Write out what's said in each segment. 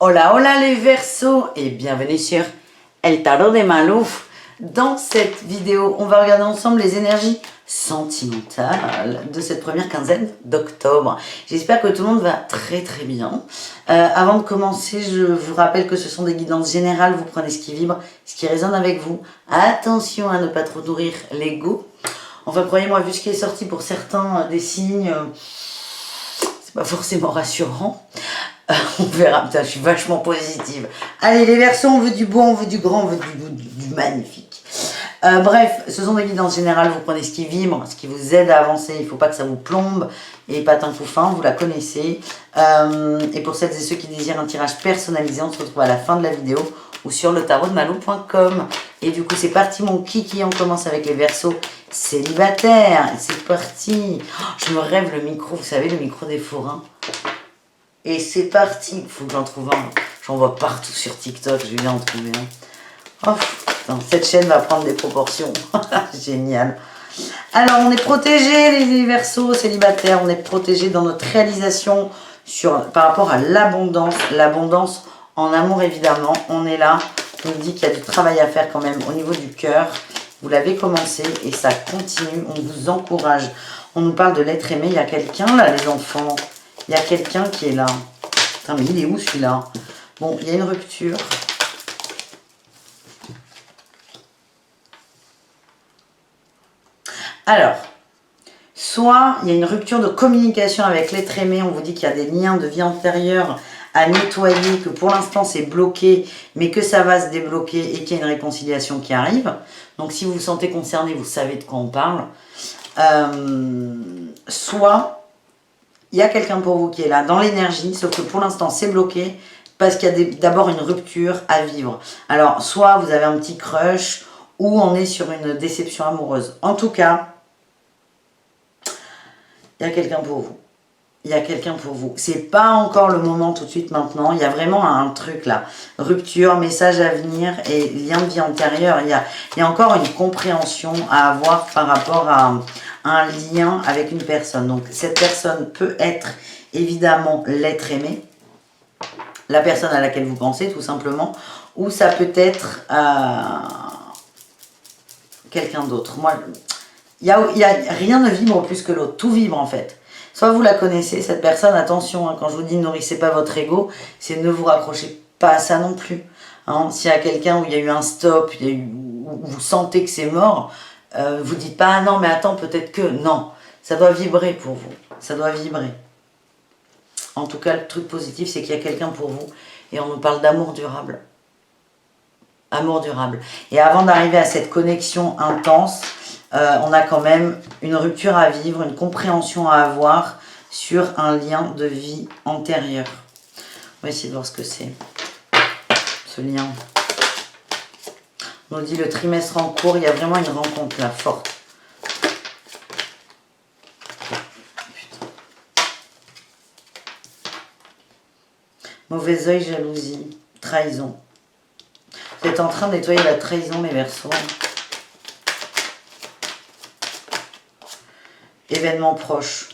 Hola, hola les Verseaux et bienvenue sur El Tarot de Malouf. Dans cette vidéo, on va regarder ensemble les énergies sentimentales de cette première quinzaine d'octobre. J'espère que tout le monde va très très bien. Avant de commencer, je vous rappelle que ce sont des guidances générales. Vous prenez ce qui vibre, ce qui résonne avec vous. Attention à ne pas trop nourrir l'ego. Enfin, croyez-moi, vu ce qui est sorti pour certains des signes, c'est pas forcément rassurant. On verra, putain, je suis vachement positive. Allez, les Verseaux, on veut du beau, on veut du grand, on veut du magnifique. Bref, ce sont des guidances générales, vous prenez ce qui vibre, ce qui vous aide à avancer, il ne faut pas que ça vous plombe, et patin couffin, vous la connaissez. Et pour celles et ceux qui désirent un tirage personnalisé, on se retrouve à la fin de la vidéo ou sur le tarotdemalou.com. Et du coup, c'est parti mon kiki, on commence avec les Verseaux célibataires. C'est parti. Oh, je me rêve le micro, vous savez, le micro des forains. Et c'est parti. Il faut que j'en trouve un. J'en vois partout sur TikTok. Je vais bien en trouver un. Oh, putain, cette chaîne va prendre des proportions. Génial. Alors, on est protégés, les Verseaux célibataires. On est protégés dans notre réalisation par rapport à l'abondance. L'abondance en amour, évidemment. On est là. On nous dit qu'il y a du travail à faire quand même au niveau du cœur. Vous l'avez commencé et ça continue. On vous encourage. On nous parle de l'être aimé. Il y a quelqu'un là, les enfants. Il y a quelqu'un qui est là. Putain, mais il est où celui-là? Bon, il y a une rupture. Alors, soit il y a une rupture de communication avec l'être aimé. On vous dit qu'il y a des liens de vie antérieure à nettoyer, que pour l'instant c'est bloqué, mais que ça va se débloquer et qu'il y a une réconciliation qui arrive. Donc, si vous vous sentez concerné, vous savez de quoi on parle. Soit il y a quelqu'un pour vous qui est là dans l'énergie, sauf que pour l'instant c'est bloqué parce qu'il y a d'abord une rupture à vivre. Alors soit vous avez un petit crush ou on est sur une déception amoureuse. En tout cas, il y a quelqu'un pour vous. Il y a quelqu'un pour vous. C'est pas encore le moment tout de suite maintenant. Il y a vraiment un truc là. Rupture, message à venir et lien de vie antérieur. Il y a encore une compréhension à avoir par rapport à un lien avec une personne. Donc cette personne peut être évidemment l'être aimé, la personne à laquelle vous pensez tout simplement, ou ça peut être quelqu'un d'autre. Moi, il y a rien ne vibre plus que l'autre. Tout vibre en fait. Soit vous la connaissez, cette personne, attention, hein, quand je vous dis ne nourrissez pas votre ego, c'est ne vous raccrochez pas à ça non plus. Hein. S'il y a quelqu'un où il y a eu un stop, où vous sentez que c'est mort, vous dites pas, ah non, mais attends, peut-être que... Non, ça doit vibrer pour vous. Ça doit vibrer. En tout cas, le truc positif, c'est qu'il y a quelqu'un pour vous. Et on nous parle d'amour durable. Amour durable. Et avant d'arriver à cette connexion intense, on a quand même une rupture à vivre, une compréhension à avoir sur un lien de vie antérieur. On va essayer de voir ce que c'est, ce lien. On nous dit le trimestre en cours, il y a vraiment une rencontre là, forte. Putain. Mauvais œil, jalousie, trahison. Vous êtes en train de nettoyer la trahison, les Verseaux. Événement proche.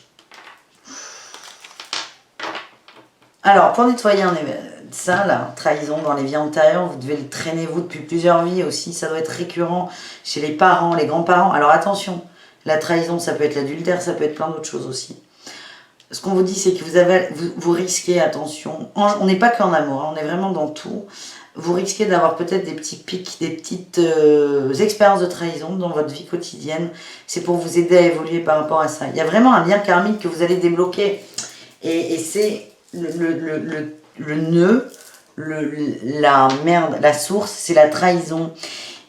Alors, pour nettoyer ça, la trahison dans les vies antérieures, vous devez le traîner vous depuis plusieurs vies aussi. Ça doit être récurrent chez les parents, les grands-parents. Alors attention, la trahison, ça peut être l'adultère, ça peut être plein d'autres choses aussi. Ce qu'on vous dit, c'est que vous risquez, attention, on n'est pas qu'en amour, hein, on est vraiment dans tout. Vous risquez d'avoir peut-être des petits pics, des petites expériences de trahison dans votre vie quotidienne. C'est pour vous aider à évoluer par rapport à ça. Il y a vraiment un lien karmique que vous allez débloquer. Et c'est le nœud, la source, c'est la trahison.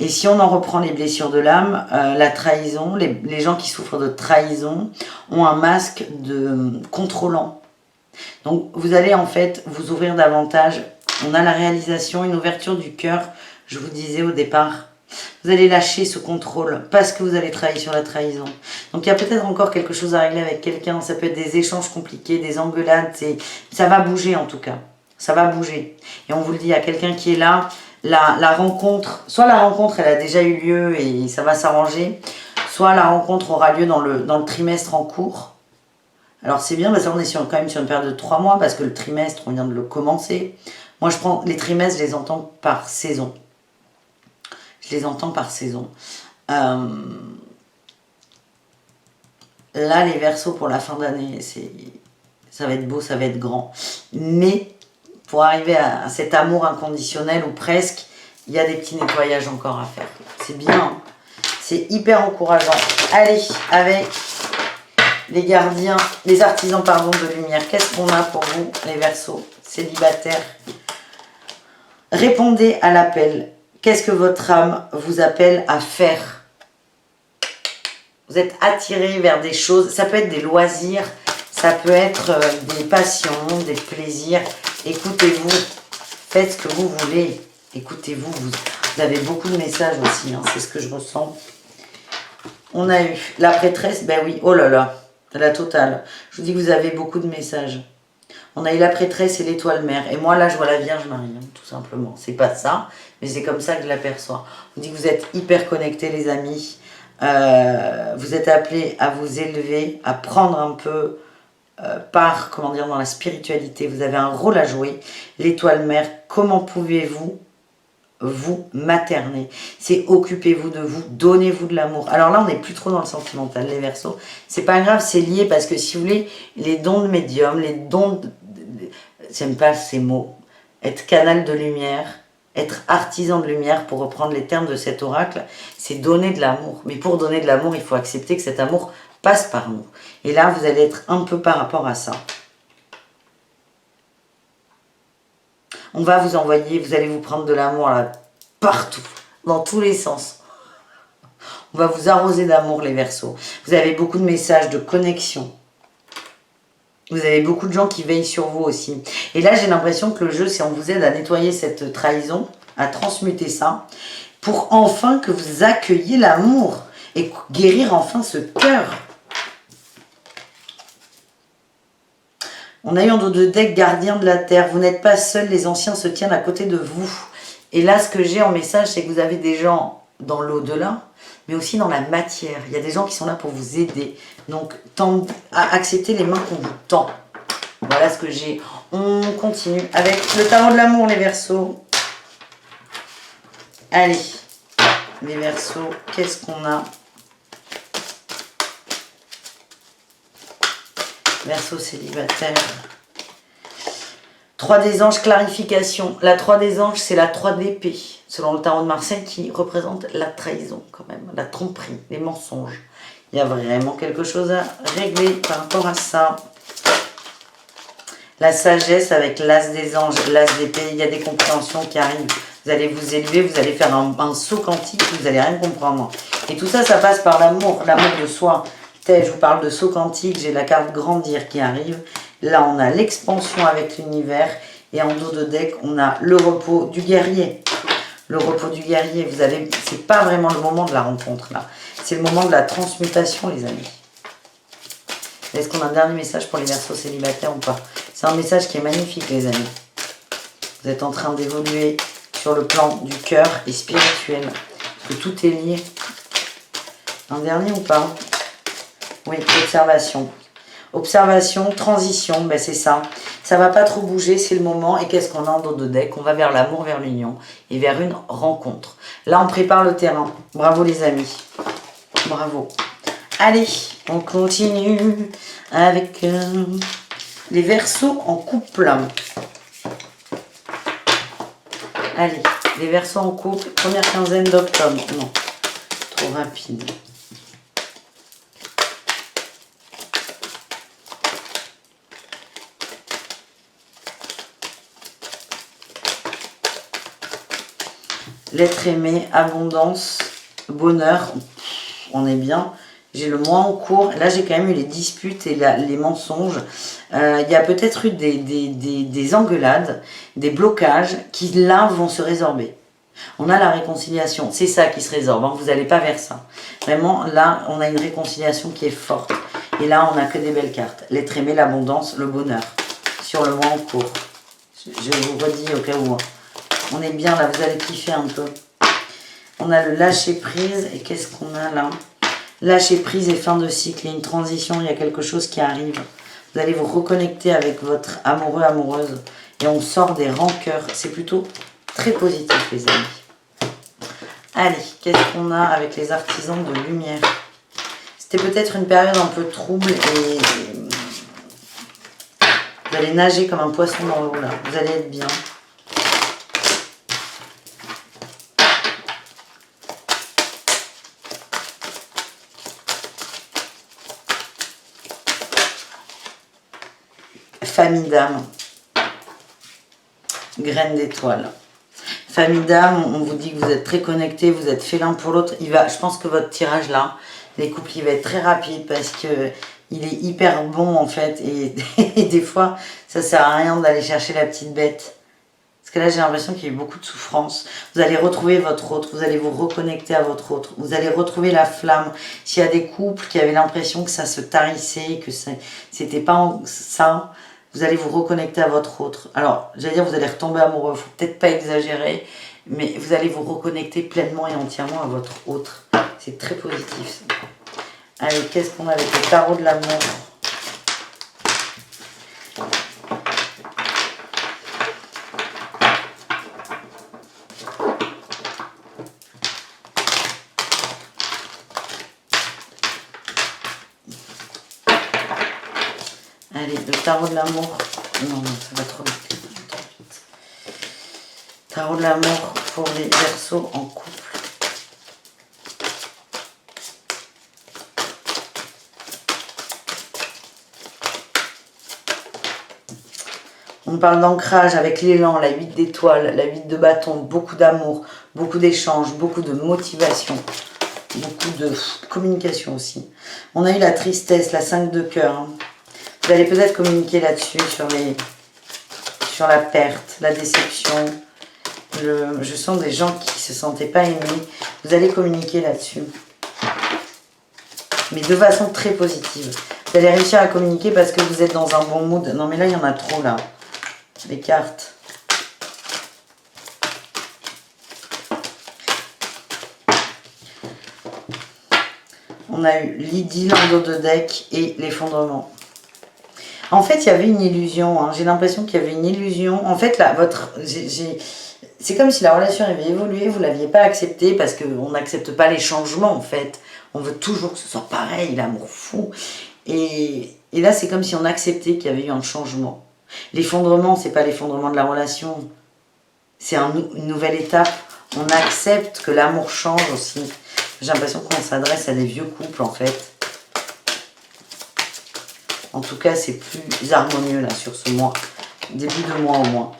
Et si on en reprend les blessures de l'âme, la trahison, les gens qui souffrent de trahison ont un masque de contrôlant. Donc vous allez en fait vous ouvrir davantage. On a la réalisation, une ouverture du cœur, je vous disais au départ. Vous allez lâcher ce contrôle parce que vous allez travailler sur la trahison. Donc il y a peut-être encore quelque chose à régler avec quelqu'un. Ça peut être des échanges compliqués, des engueulades. Ça va bouger en tout cas. Ça va bouger. Et on vous le dit, il y a quelqu'un qui est là. La rencontre, soit la rencontre elle a déjà eu lieu et ça va s'arranger, soit la rencontre aura lieu dans le trimestre en cours. Alors c'est bien parce qu'on est quand même sur une période de 3 mois parce que le trimestre on vient de le commencer. Moi, je prends les trimestres, je les entends par saison. Je les entends par saison. Là, les Verseaux pour la fin d'année, ça va être beau, ça va être grand. Mais pour arriver à cet amour inconditionnel, ou presque, il y a des petits nettoyages encore à faire. C'est bien, hein. C'est hyper encourageant. Allez, avec les gardiens, les artisans pardon, de lumière, qu'est-ce qu'on a pour vous, les Verseaux célibataires? Répondez à l'appel. Qu'est-ce que votre âme vous appelle à faire? Vous êtes attiré vers des choses, ça peut être des loisirs, ça peut être des passions, des plaisirs. Écoutez-vous, faites ce que vous voulez. Écoutez-vous, vous avez beaucoup de messages aussi, hein, c'est ce que je ressens. On a eu la prêtresse, ben oui, oh là là, la totale. Je vous dis que vous avez beaucoup de messages. On a eu la prêtresse et l'étoile mère. Et moi, là, je vois la Vierge Marie, hein, tout simplement. C'est pas ça, mais c'est comme ça que je l'aperçois. On dit que vous êtes hyper connectés, les amis. Vous êtes appelés à vous élever, à prendre un peu part, comment dire, dans la spiritualité. Vous avez un rôle à jouer. L'étoile mère, comment pouvez-vous vous materner? C'est occupez-vous de vous, donnez-vous de l'amour. Alors là, on n'est plus trop dans le sentimental, les Verseaux. C'est pas grave, c'est lié parce que si vous voulez, les dons de médium, les dons j'aime pas ces mots, être canal de lumière, être artisan de lumière, pour reprendre les termes de cet oracle, c'est donner de l'amour. Mais pour donner de l'amour, il faut accepter que cet amour passe par nous. Et là, vous allez être un peu par rapport à ça. On va vous envoyer, vous allez vous prendre de l'amour là, partout, dans tous les sens. On va vous arroser d'amour, les Verseaux. Vous avez beaucoup de messages de connexion. Vous avez beaucoup de gens qui veillent sur vous aussi. Et là, j'ai l'impression que le jeu, c'est on vous aide à nettoyer cette trahison, à transmuter ça, pour enfin que vous accueilliez l'amour et guérir enfin ce cœur. On a eu en dos de deck gardien de la terre. Vous n'êtes pas seul, les anciens se tiennent à côté de vous. Et là, ce que j'ai en message, c'est que vous avez des gens dans l'au-delà, mais aussi dans la matière. Il y a des gens qui sont là pour vous aider. Donc, acceptez les mains qu'on vous tend. Voilà ce que j'ai. On continue avec le tarot de l'amour, les Verseaux. Allez, les Verseaux, qu'est-ce qu'on a? Verseau célibataire. 3 des anges, clarification. La 3 des anges, c'est la 3 d'épée, selon le tarot de Marseille, qui représente la trahison quand même, la tromperie, les mensonges. Il y a vraiment quelque chose à régler par rapport à ça. La sagesse avec l'as des anges, l'as d'épée, il y a des compréhensions qui arrivent. Vous allez vous élever, vous allez faire un saut quantique, vous allez rien comprendre. Et tout ça, ça passe par l'amour de soi. Je vous parle de saut quantique, j'ai la carte grandir qui arrive. Là, on a l'expansion avec l'univers. Et en dos de deck, on a le repos du guerrier. Le repos du guerrier, vous avez, c'est pas vraiment le moment de la rencontre là. C'est le moment de la transmutation, les amis. Est-ce qu'on a un dernier message pour les Verseaux célibataires ou pas? C'est un message qui est magnifique, les amis. Vous êtes en train d'évoluer sur le plan du cœur et spirituel. Parce que tout est lié. Un dernier ou pas? Oui, observation. Observation, transition, ben c'est ça. Ça va pas trop bouger, c'est le moment. Et qu'est-ce qu'on a en dos de deck? On va vers l'amour, vers l'union et vers une rencontre. Là, on prépare le terrain. Bravo les amis. Bravo. Allez, on continue avec les Verseaux en couple. Allez, les Verseaux en couple, première quinzaine d'octobre. Non, trop rapide. L'être aimé, abondance, bonheur, on est bien. J'ai le mois en cours. Là, j'ai quand même eu les disputes et les mensonges. Il y a peut-être eu des engueulades, des blocages qui, là, vont se résorber. On a la réconciliation. C'est ça qui se résorbe. Hein. Vous n'allez pas vers ça. Vraiment, là, on a une réconciliation qui est forte. Et là, on n'a que des belles cartes. L'être aimé, l'abondance, le bonheur. Sur le mois en cours. Je vous redis au cas où. On est bien là, vous allez kiffer un peu. On a le lâcher prise. Et qu'est-ce qu'on a là? Lâcher prise et fin de cycle. Il y a une transition, il y a quelque chose qui arrive. Vous allez vous reconnecter avec votre amoureux, amoureuse. et on sort des rancœurs. C'est plutôt très positif, les amis. Allez, qu'est-ce qu'on a avec les artisans de lumière? C'était peut-être une période un peu trouble et vous allez nager comme un poisson dans l'eau là. Vous allez être bien. Famille d'âme. Graine d'étoile. Famille d'âme, on vous dit que vous êtes très connectés, vous êtes fait l'un pour l'autre. Je pense que votre tirage là, les couples, il va être très rapide parce que il est hyper bon en fait. Et des fois, ça sert à rien d'aller chercher la petite bête. Parce que là, j'ai l'impression qu'il y a eu beaucoup de souffrance. Vous allez retrouver votre autre, vous allez vous reconnecter à votre autre. Vous allez retrouver la flamme. S'il y a des couples qui avaient l'impression que ça se tarissait, que c'était pas ça, vous allez vous reconnecter à votre autre. Alors, j'allais dire, vous allez retomber amoureux. Faut peut-être pas exagérer, mais vous allez vous reconnecter pleinement et entièrement à votre autre. C'est très positif, ça. Allez, qu'est-ce qu'on a avec le tarot de l'amour? Allez, le tarot de l'amour. Non, ça va trop vite. Tarot de l'amour pour les Verseaux en couple. On parle d'ancrage avec l'élan, la 8 d'étoiles, la 8 de bâton, beaucoup d'amour, beaucoup d'échanges, beaucoup de motivation, beaucoup de communication aussi. On a eu la tristesse, la 5 de cœur. Hein. Vous allez peut-être communiquer là-dessus, sur la perte, la déception. Je sens des gens qui ne se sentaient pas aimés. Vous allez communiquer là-dessus. Mais de façon très positive. Vous allez réussir à communiquer parce que vous êtes dans un bon mood. Non mais là, il y en a trop là. Les cartes. On a eu l'idylle en dos de deck et l'effondrement. En fait, il y avait une illusion. Hein. J'ai l'impression qu'il y avait une illusion. En fait, là, c'est comme si la relation avait évolué, vous ne l'aviez pas accepté parce qu'on n'accepte pas les changements, en fait. On veut toujours que ce soit pareil, l'amour fou. Et là, c'est comme si on acceptait qu'il y avait eu un changement. L'effondrement, c'est pas l'effondrement de la relation. C'est une nouvelle étape. On accepte que l'amour change aussi. J'ai l'impression qu'on s'adresse à des vieux couples, en fait. En tout cas, c'est plus harmonieux, là, sur ce mois. Début de mois, au moins.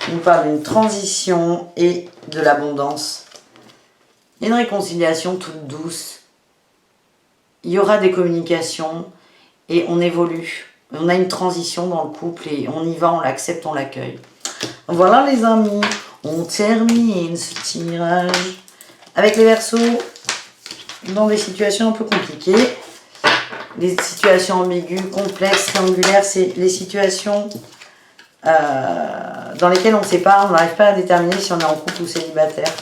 On nous parle d'une transition et de l'abondance. Une réconciliation toute douce. Il y aura des communications et on évolue. On a une transition dans le couple et on y va, on l'accepte, on l'accueille. Voilà les amis, on termine ce tirage avec les Verseaux dans des situations un peu compliquées. Les situations ambiguës, complexes, triangulaires, c'est les situations dans lesquelles on ne sait pas, on n'arrive pas à déterminer si on est en couple ou célibataire.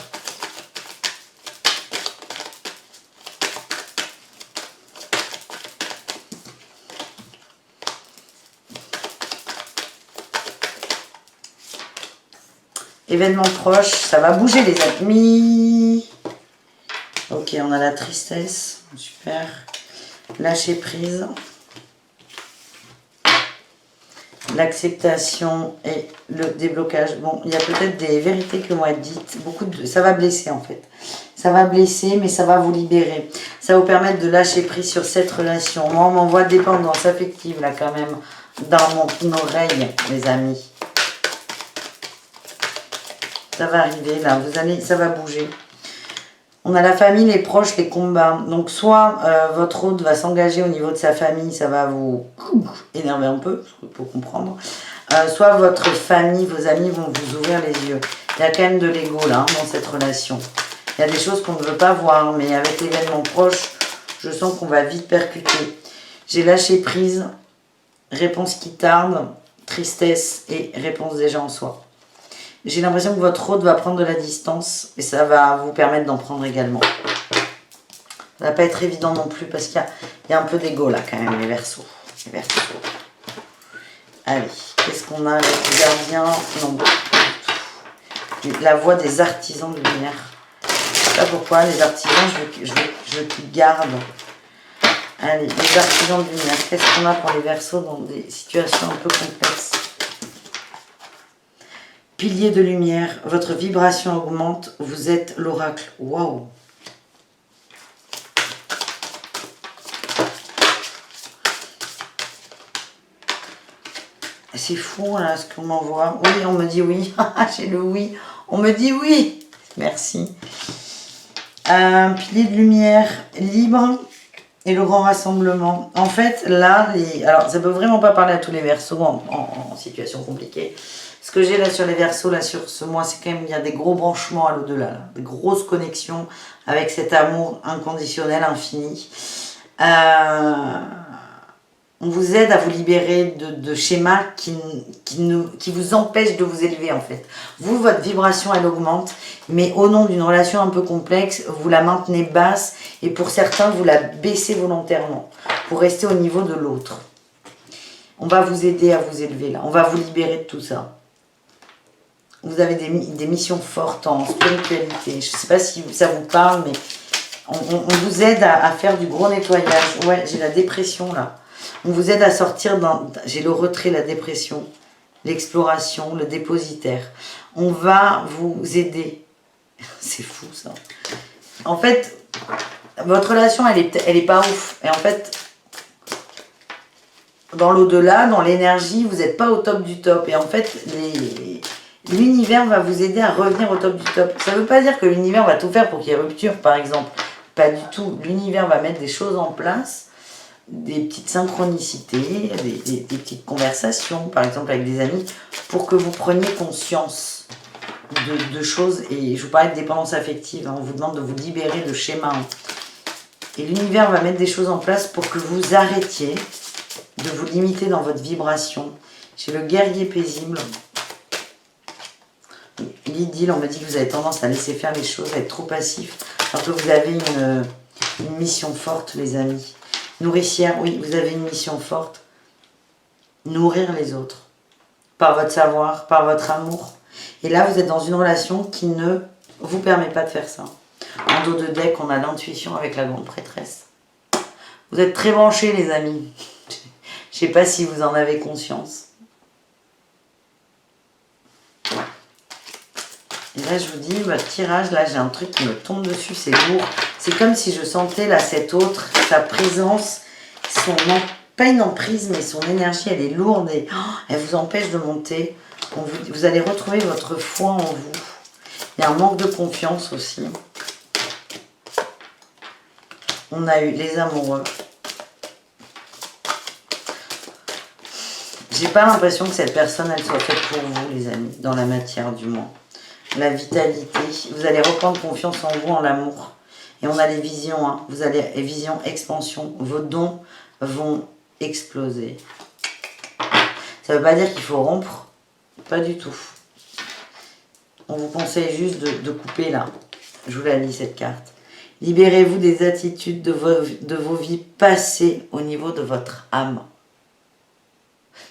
Événement proche, ça va bouger les amis. Ok, on a la tristesse, super. Lâcher prise. L'acceptation et le déblocage. Bon, il y a peut-être des vérités qui vont être dites. Ça va blesser en fait. Ça va blesser, mais ça va vous libérer. Ça va vous permettre de lâcher prise sur cette relation. Moi, on m'envoie dépendance affective là quand même dans mon oreille, les amis. Ça va arriver là, ça va bouger. On a la famille, les proches, les combats. Donc soit votre hôte va s'engager au niveau de sa famille, ça va vous énerver un peu, pour comprendre. Soit votre famille, vos amis vont vous ouvrir les yeux. Il y a quand même de l'ego là, dans cette relation. Il y a des choses qu'on ne veut pas voir, mais avec l'événement proche, je sens qu'on va vite percuter. J'ai lâché prise, réponse qui tarde, tristesse et réponse déjà en soi. J'ai l'impression que votre hôte va prendre de la distance et ça va vous permettre d'en prendre également. Ça va pas être évident non plus parce qu'il y a un peu d'ego là quand même, les Verseaux. Allez, Qu'est-ce qu'on a avec le gardien? Non, la voix des artisans de lumière. Je sais pas pourquoi, les artisans, je veux qu'ils gardent. Allez, les artisans de lumière. Qu'est-ce qu'on a pour les Verseaux dans des situations un peu complexes? Pilier de lumière, votre vibration augmente, vous êtes l'oracle. Waouh! C'est fou là ce qu'on m'envoie. Oui, on me dit oui. J'ai le oui. On me dit oui. Merci. Un pilier de lumière libre et le grand rassemblement. En fait, là, alors ça peut vraiment pas parler à tous les Verseaux en situation compliquée. Ce que j'ai là sur les Verseaux, là sur ce mois, c'est quand même il y a des gros branchements à l'au-delà, des grosses connexions avec cet amour inconditionnel, infini. On vous aide à vous libérer de schémas qui vous empêchent de vous élever en fait. Vous, votre vibration, elle augmente, mais au nom d'une relation un peu complexe, vous la maintenez basse et pour certains, vous la baissez volontairement pour rester au niveau de l'autre. On va vous aider à vous élever là, on va vous libérer de tout ça. Vous avez des missions fortes en spiritualité. Je ne sais pas si ça vous parle, mais on vous aide à faire du gros nettoyage. Ouais, j'ai la dépression là. On vous aide à sortir j'ai le retrait, la dépression, l'exploration, le dépositaire. On va vous aider. C'est fou ça. En fait, votre relation, elle est pas ouf. Et en fait, dans l'au-delà, dans l'énergie, vous n'êtes pas au top du top. Et en fait, l'univers va vous aider à revenir au top du top. Ça ne veut pas dire que l'univers va tout faire pour qu'il y ait rupture, par exemple. Pas du tout. L'univers va mettre des choses en place, des petites synchronicités, des petites conversations, par exemple avec des amis, pour que vous preniez conscience de choses. Et je vous parlais de dépendance affective, hein, on vous demande de vous libérer de schémas. Et l'univers va mettre des choses en place pour que vous arrêtiez de vous limiter dans votre vibration. J'ai le guerrier paisible. L'idylle, on me dit que vous avez tendance à laisser faire les choses, à être trop passif, alors que vous avez une mission forte, les amis. Nourricière, oui, vous avez une mission forte. Nourrir les autres. Par votre savoir, par votre amour. Et là, vous êtes dans une relation qui ne vous permet pas de faire ça. En dos de deck, on a l'intuition avec la grande prêtresse. Vous êtes très branchés, les amis. Je sais pas si vous en avez conscience. Et là, je vous dis, votre tirage, là, j'ai un truc qui me tombe dessus, c'est lourd. C'est comme si je sentais, là, cet autre, sa présence, pas une emprise, mais son énergie, elle est lourde et elle vous empêche de monter. Vous allez retrouver votre foi en vous. Il y a un manque de confiance aussi. On a eu les amoureux. J'ai pas l'impression que cette personne, elle soit faite pour vous, les amis, dans la matière du moins. La vitalité, vous allez reprendre confiance en vous, en l'amour. Et on a les visions, hein. Vous allez vision, expansion, vos dons vont exploser. Ça ne veut pas dire qu'il faut rompre, pas du tout. On vous conseille juste de couper là. Je vous la lis cette carte. Libérez-vous des attitudes de vos vies passées au niveau de votre âme.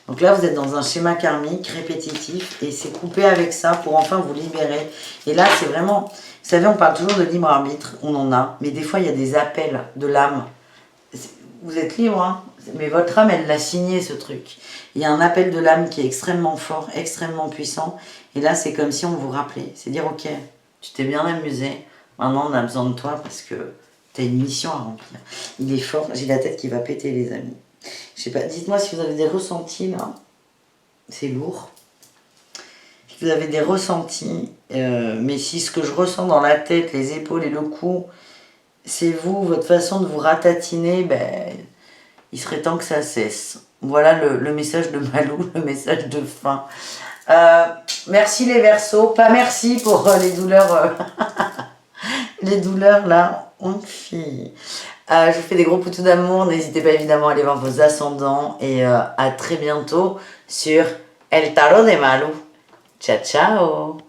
Donc là, vous êtes dans un schéma karmique répétitif et c'est coupé avec ça pour enfin vous libérer. Et là, c'est vraiment... Vous savez, on parle toujours de libre arbitre, on en a, mais des fois, il y a des appels de l'âme. Vous êtes libre, hein, mais votre âme, elle l'a signé, ce truc. Il y a un appel de l'âme qui est extrêmement fort, extrêmement puissant. Et là, c'est comme si on vous rappelait. C'est dire, ok, tu t'es bien amusé, maintenant, on a besoin de toi parce que tu as une mission à remplir. Il est fort, j'ai la tête qui va péter, les amis. Je sais pas, dites-moi si vous avez des ressentis là. C'est lourd. Si vous avez des ressentis, mais si ce que je ressens dans la tête, les épaules et le cou, c'est vous, votre façon de vous ratatiner, ben, il serait temps que ça cesse. Voilà le message de Malou, le message de fin. Merci les Verseaux, pas merci pour les douleurs, les douleurs là, on fille. Je vous fais des gros poutous d'amour. N'hésitez pas évidemment à aller voir vos ascendants. Et à très bientôt sur El Tarot de Malou. Ciao, ciao!